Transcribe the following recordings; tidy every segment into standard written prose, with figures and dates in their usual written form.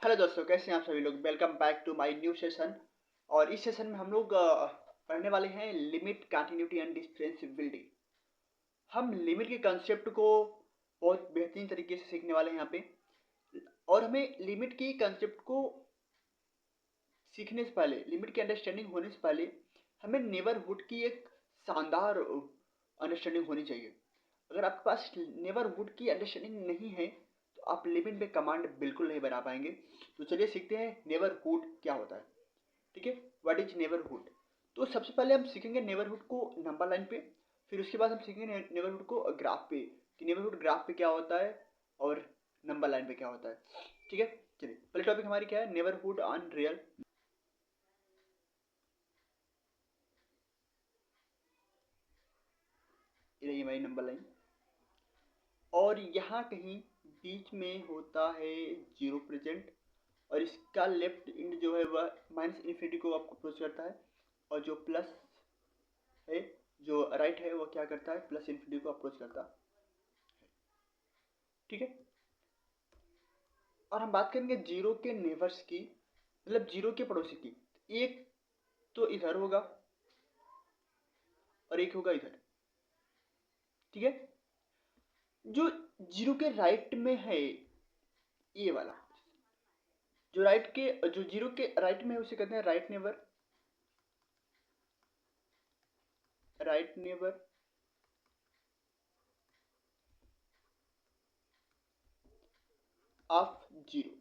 Hello दोस्तों, कैसे हैं आप सभी लोग। Welcome back to my new session. और इस सेशन में हम लोग पढ़ने वाले हैं लिमिट, कंटिन्यूटी एंड डिफरेंशिएबिलिटी। हम लिमिट के कंसेप्ट को बहुत बेहतरीन तरीके से सीखने वाले हैं यहाँ पे। और हमें लिमिट की कंसेप्ट को सीखने से पहले, लिमिट की अंडरस्टैंडिंग होने से पहले, हमें नेबरहुड की एक शानदार अंडरस्टैंडिंग होनी चाहिए। अगर आपके पास नेबरहुड की अंडरस्टैंडिंग नहीं है तो आप लिमिट में कमांड बिल्कुल नहीं बना पाएंगे। तो चलिए सीखते हैं नेबरहुड क्या होता है। ठीक है, व्हाट इज नेबरहुड। तो सबसे पहले हम सीखेंगे नेबरहुड को नंबर लाइन पे, फिर उसके बाद हम सीखेंगे नेबरहुड को ग्राफ पे, कि नेबरहुड ग्राफ पे क्या होता है और नंबर लाइन पे क्या होता है। ठीक है, चलिए पहले टॉपिक हमारी क्या है, नेबरहुड ऑन रियल। ये हमारी नंबर लाइन, और यहाँ कहीं बीच में होता है जीरो प्रेजेंट, और इसका लेफ्ट एंड जो है वह माइनस इन्फिनिटी को आपको अप्रोच करता है, और जो प्लस है, जो राइट है, वो क्या करता है, प्लस इन्फिनिटी को अप्रोच करता है। ठीक है, और हम बात करेंगे जीरो के नेबर्स की, मतलब जीरो के पड़ोसी की। एक तो इधर होगा और एक होगा इधर। ठीक है, जो जीरो के राइट में है ये वाला, जो जीरो के राइट में है उसे कहते हैं right neighbour. Right neighbour of zero,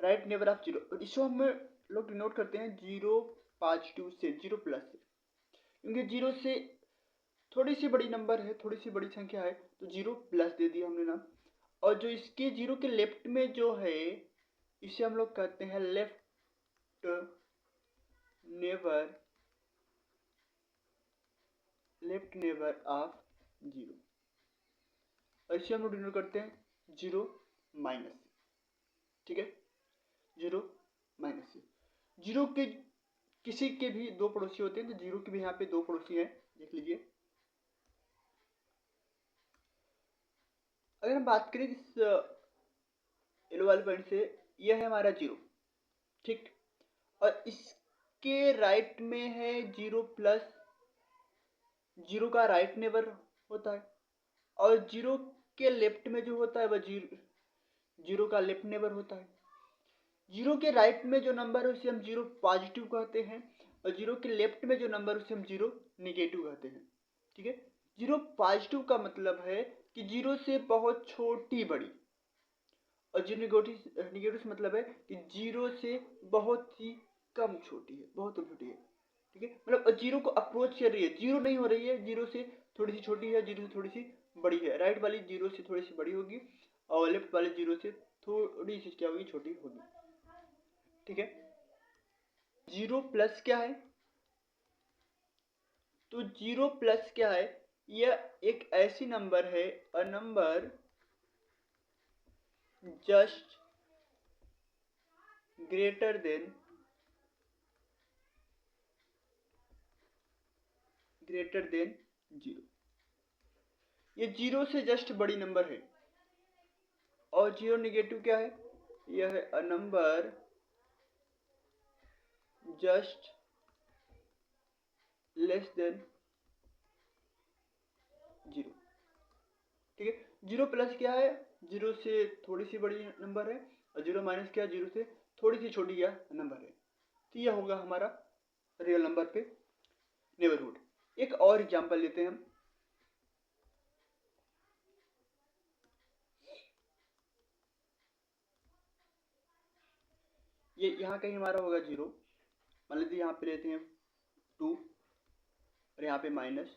right neighbour of zero. इसको हम लोग डिनोट करते हैं जीरो पॉजिटिव से, जीरो प्लस से, क्योंकि जीरो से थोड़ी सी बड़ी नंबर है, थोड़ी सी बड़ी संख्या है, तो जीरो प्लस दे दिया हमने नाम। और जो इसके जीरो के लेफ्ट में जो है, इसे हम लोग कहते हैं left neighbour, left neighbour of zero, और इसे हम लोग डिनोट करते हैं जीरो माइनस। ठीक है, जीरो माइनस से। जीरो के किसी के भी दो पड़ोसी होते हैं, तो जीरो के भी यहाँ पे दो पड़ोसी हैं, देख लीजिए। अगर हम बात करें इस येलो वाले पॉइंट से, यह है हमारा जीरो। ठीक, और इसके राइट में है जीरो प्लस, जीरो का राइट नेबर होता है, और जीरो के लेफ्ट में जो होता है वह जीरो का लेफ्ट नेबर होता है। जीरो के राइट में जो नंबर है उसे हम जीरो पॉजिटिव कहते हैं, और जीरो के लेफ्ट में जो नंबर उसे हम जीरो निगेटिव कहते हैं। ठीक है, जीरो पॉजिटिव का मतलब है कि जीरो से बहुत छोटी बड़ी, और जीरो निगेटिव से मतलब है कि जीरो से बहुत ही कम छोटी है, बहुत कम छोटी है। ठीक है, मतलब जीरो को अप्रोच कर रही है, जीरो नहीं हो रही है, जीरो से थोड़ी सी छोटी है, जीरो से थोड़ी सी बड़ी है। राइट वाली जीरो से थोड़ी सी बड़ी होगी, और लेफ्ट वाली जीरो से थोड़ी सी क्या होगी, छोटी होगी। ठीक है, जीरो प्लस क्या है, तो जीरो प्लस क्या है, यह एक ऐसी नंबर है, a number just greater than zero. ये जीरो से जस्ट बड़ी नंबर है। और जीरो निगेटिव क्या है, यह है a number just less than zero. ठीक है, जीरो प्लस क्या है, जीरो से थोड़ी सी बड़ी नंबर है, और जीरो माइनस क्या है, जीरो से थोड़ी सी छोटी यह नंबर है। तो यह होगा हमारा रियल नंबर पे नेबरहुड। एक और एग्जांपल लेते हैं हम। ये यहाँ कहीं हमारा होगा जीरो, मान लीजिए यहाँ पे लेते हैं टू, और यहाँ पे माइनस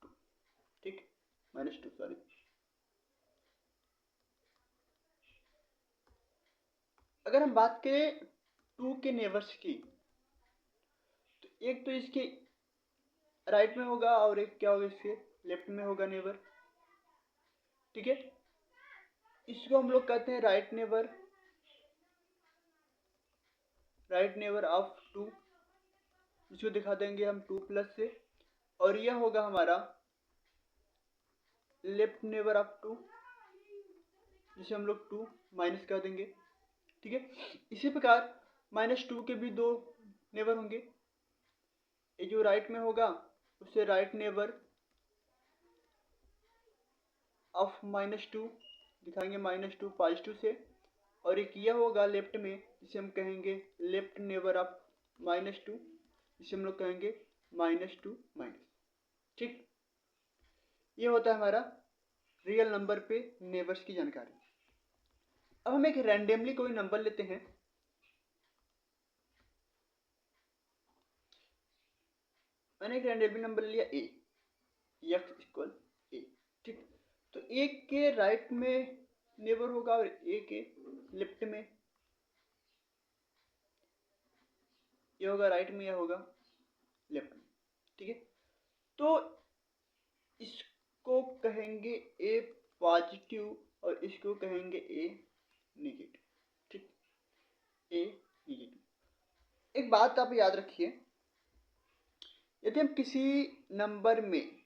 टू। ठीक, माइनस टू, सॉरी। अगर हम बात करें टू के नेबर्स की, तो एक तो इसके राइट में होगा, और एक क्या होगा, इसके लेफ्ट में होगा नेबर। ठीक है, इसको हम लोग कहते हैं right neighbour, right neighbour of two. इसको दिखा देंगे हम टू प्लस से, और यह होगा हमारा लेफ्ट नेबर ऑफ टू, जिसे हम लोग टू माइनस कर देंगे। ठीक है। इसी प्रकार -2 के भी 2 नेबर होंगे। ये जो राइट में होगा उससे राइट नेबर ऑफ -2 दिखाएंगे, -2 पॉजिटिव से, और एक यह होगा लेफ्ट में जिसे हम कहेंगे लेफ्ट नेबर ऑफ -2, जिसे हम लोग कहेंगे -2। ठीक, ये होता है हमारा रियल नंबर पे नेबर्स की जानकारी। अब हम एक रैंडमली कोई नंबर लेते हैं। मैंने एक रैंडमली नंबर लिया a, x इक्वल a। ठीक, तो a के राइट में नेबर होगा और a के लेफ्ट में, ये होगा राइट में, यह होगा लेफ्ट में। ठीक है, तो इसको कहेंगे a पॉजिटिव और इसको कहेंगे a नेगेटिव। ठीक, a नेगेटिव। एक बात आप याद रखिए, यदि हम किसी नंबर में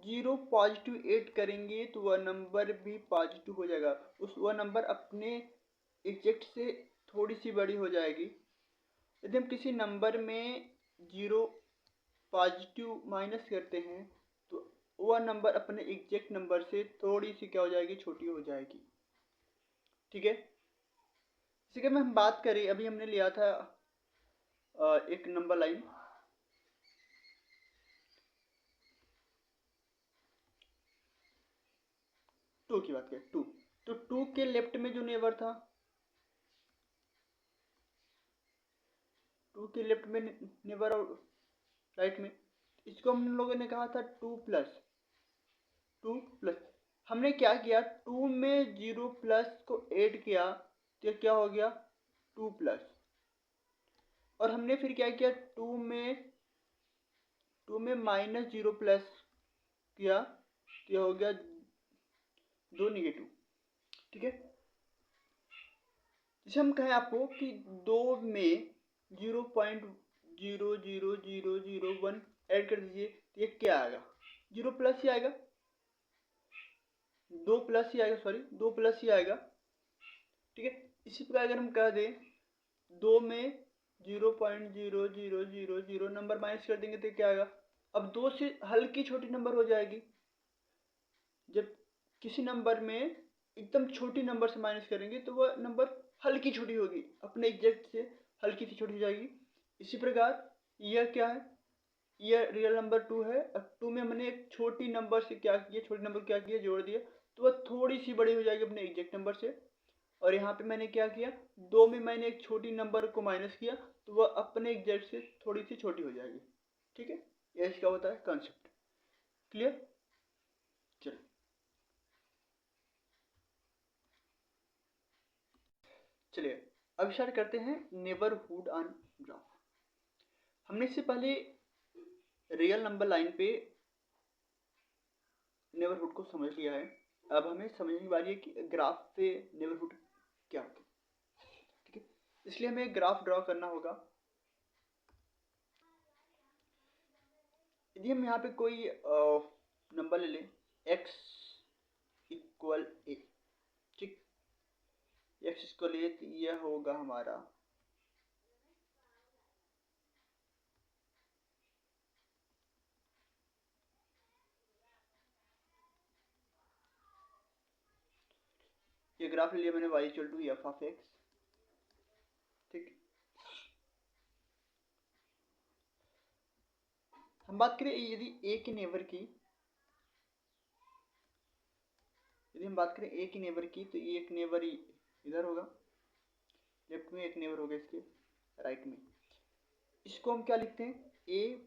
0 पॉजिटिव ऐड करेंगे तो वह नंबर भी पॉजिटिव हो जाएगा, वह नंबर अपने एग्जैक्ट से थोड़ी सी बड़ी हो जाएगी। यदि हम किसी नंबर में 0 पॉजिटिव माइनस करते हैं तो वह नंबर अपने एग्जैक्ट नंबर से थोड़ी सी क्या हो जाएगी, छोटी हो जाएगी। ठीक है, इसी के में हम बात करें, अभी हमने लिया था एक नंबर लाइन 2 की बात करें, 2, तो 2 के लेफ्ट में जो नेबर था, 2 के लेफ्ट में नेबर और राइट में, इसको हम लोगों ने कहा था 2 प्लस। हमने क्या किया, 2 में 0 प्लस को ऐड किया तो क्या हो गया 2 प्लस, और हमने फिर क्या किया, 2 में -0 प्लस किया तो यह हो गया 2 नेगेटिव। ठीक है, जैसे हम कहें आपको कि 2 में 0.00001 ऐड कर दीजिए तो ये क्या आएगा, 0 प्लस ही आएगा, 2 प्लस ही आएगा, सॉरी 2 प्लस ही आएगा। ठीक है, इसी प्रकार अगर हम कह दें 2 में 0.0000 नंबर माइनस कर देंगे तो क्या आएगा, अब 2 से हल्की छोटी नंबर हो जाएगी। जब किसी नंबर में एकदम छोटी नंबर से माइनस करेंगे तो वह नंबर हल्की छोटी होगी, अपने एग्जैक्ट से हल्की सी छोटी हो जाएगी। इसी प्रकार यह क्या है, यह रियल नंबर 2 है, और 2 में हमने एक छोटी नंबर से क्या किया, छोटी नंबर क्या किया, जोड़ दिया तो वह थोड़ी सी बड़ी हो जाएगी अपने एग्जैक्ट नंबर से। और यहाँ पे मैंने क्या किया, 2 में मैंने एक छोटी नंबर को माइनस किया तो वह अपने एग्जैक्ट से थोड़ी सी छोटी हो जाएगी। ठीक है, यह इसका होता है कॉन्सेप्ट। क्लियर, चलिए अब स्टार्ट करते हैं नेबरहुड ऑन ग्राफ। हमने इससे पहले रियल नंबर लाइन पे नेबरहुड को समझ लिया है, अब हमें समझने की बारी है कि ग्राफ पे नेबरहुड क्या होता है। ठीक है, इसलिए हमें ग्राफ ड्रॉ करना होगा। यदि हम यहाँ पे कोई नंबर ले लें x इक्वल ए, ठीक, x इक्वल ए, तो यह होगा हमारा ये ग्राफ ले लिया मैंने y equal to F of X. ठीक, हम बात करें यदि a के नेबर की, यदि हम बात करें a की नेबर की तो एक नेबर इधर होगा लेफ्ट में, एक नेबर होगा इसके राइट में। इसको हम क्या लिखते हैं, a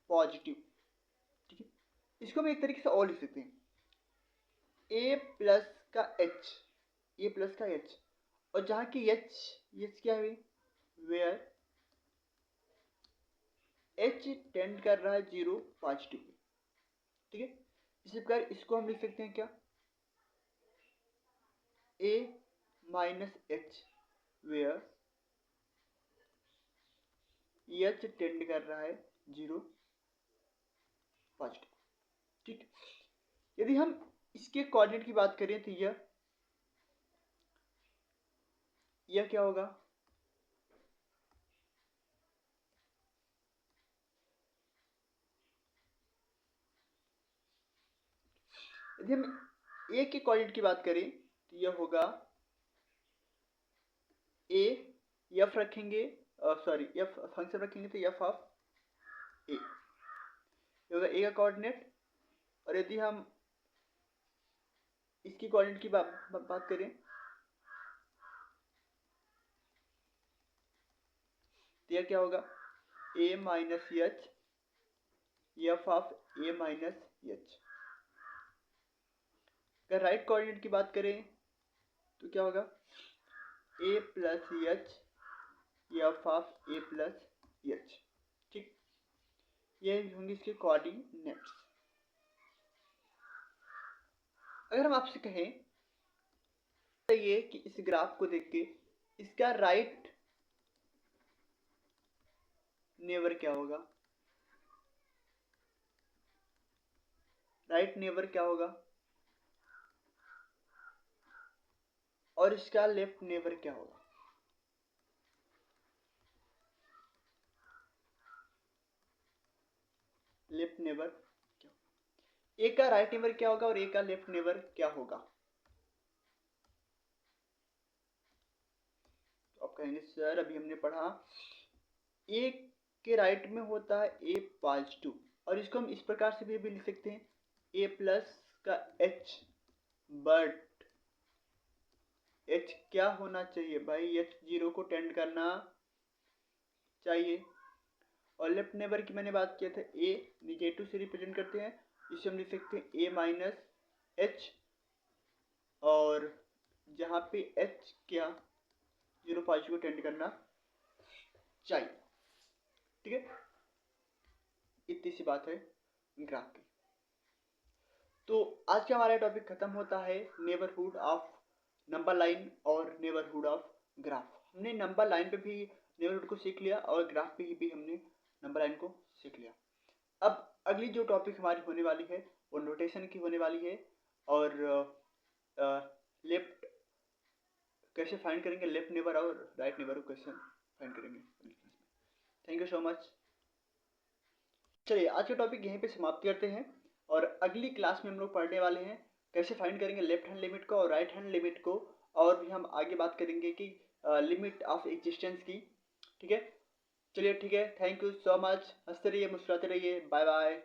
पॉजिटिव। ठीक है, इसको हम एक तरीके से और लिख सकते हैं a प्लस का h, a प्लस का h, और जहाँ की h क्या है, वेयर h टेंड कर रहा है 0 पॉजिटिव। ठीक है, इसी प्रकार इसको हम लिख सकते हैं क्या, a minus h where h tend कर रहा है 0 पॉजिटिव। ठीक, यदि हम इसके कोऑर्डिनेट की बात करें तो यह यह क्या होगा, यदि हम ए के कोऑर्डिनेट की बात करें तो यह होगा ए, एफ रखेंगे, सॉरी एफ फंक्शन रखेंगे तो एफ ऑफ ए होगा ए का कोऑर्डिनेट। और यदि हम इसकी कोऑर्डिनेट की बात करें तो यह क्या होगा, A minus H F of A minus H. अगर राइट कोऑर्डिनेट की बात करें तो क्या होगा, A plus H F of A plus H. ठीक, ये होंगे इसके कोऑर्डिनेट्स। अगर हम आपसे कहें तो ये कि इस ग्राफ को देख के इसका राइट नेबर क्या होगा, राइट नेबर क्या होगा, और इसका लेफ्ट नेबर क्या होगा। लेफ्ट नेबर क्या होगा, ए का राइट नेबर क्या होगा और ए का लेफ्ट नेबर क्या होगा। तो आप कहेंगे सर अभी हमने पढ़ा ए के राइट में होता है ए पॉजिटिव, और इसको हम इस प्रकार से भी लिख सकते हैं ए प्लस का एच, बट एच क्या होना चाहिए भाई, एच 0 को टेंड करना चाहिए। और लेफ्ट नेबर की मैंने बात किया था ए निगेटिव से रिप्रेजेंट करते हैं, इसे हम लिख सकते हैं ए माइनस एच, और जहाँ पे एच क्या 0 पॉजिटिव को टेंड करना चाहिए। ठीक है, इतनी सी बात है ग्राफ की। तो आज का हमारा टॉपिक खत्म होता है नेबरहुड ऑफ नंबर लाइन और नेबरहुड ऑफ ग्राफ। हमने नंबर लाइन पे भी नेबरहुड को सीख लिया और ग्राफ पे भी हमने नंबर लाइन को सीख लिया। अब अगली जो टॉपिक हमारी होने वाली है वो नोटेशन की होने वाली है, और लेफ्ट कैसे फाइंड करेंगे, लेफ्ट नेबर और राइट नेबर को कैसे फाइंड करेंगे। Thank you so much. चलिए आज का टॉपिक यहीं पे समाप्त करते हैं, और अगली क्लास में हम लोग पढ़ने वाले हैं कैसे फाइंड करेंगे लेफ्ट हैंड लिमिट को और राइट हैंड लिमिट को, और भी हम आगे बात करेंगे कि लिमिट ऑफ एग्जिस्टेंस की। ठीक है, चलिए ठीक है, थैंक यू सो मच। हंसते रहिए, मुस्कुराते रहिए, बाय बाय।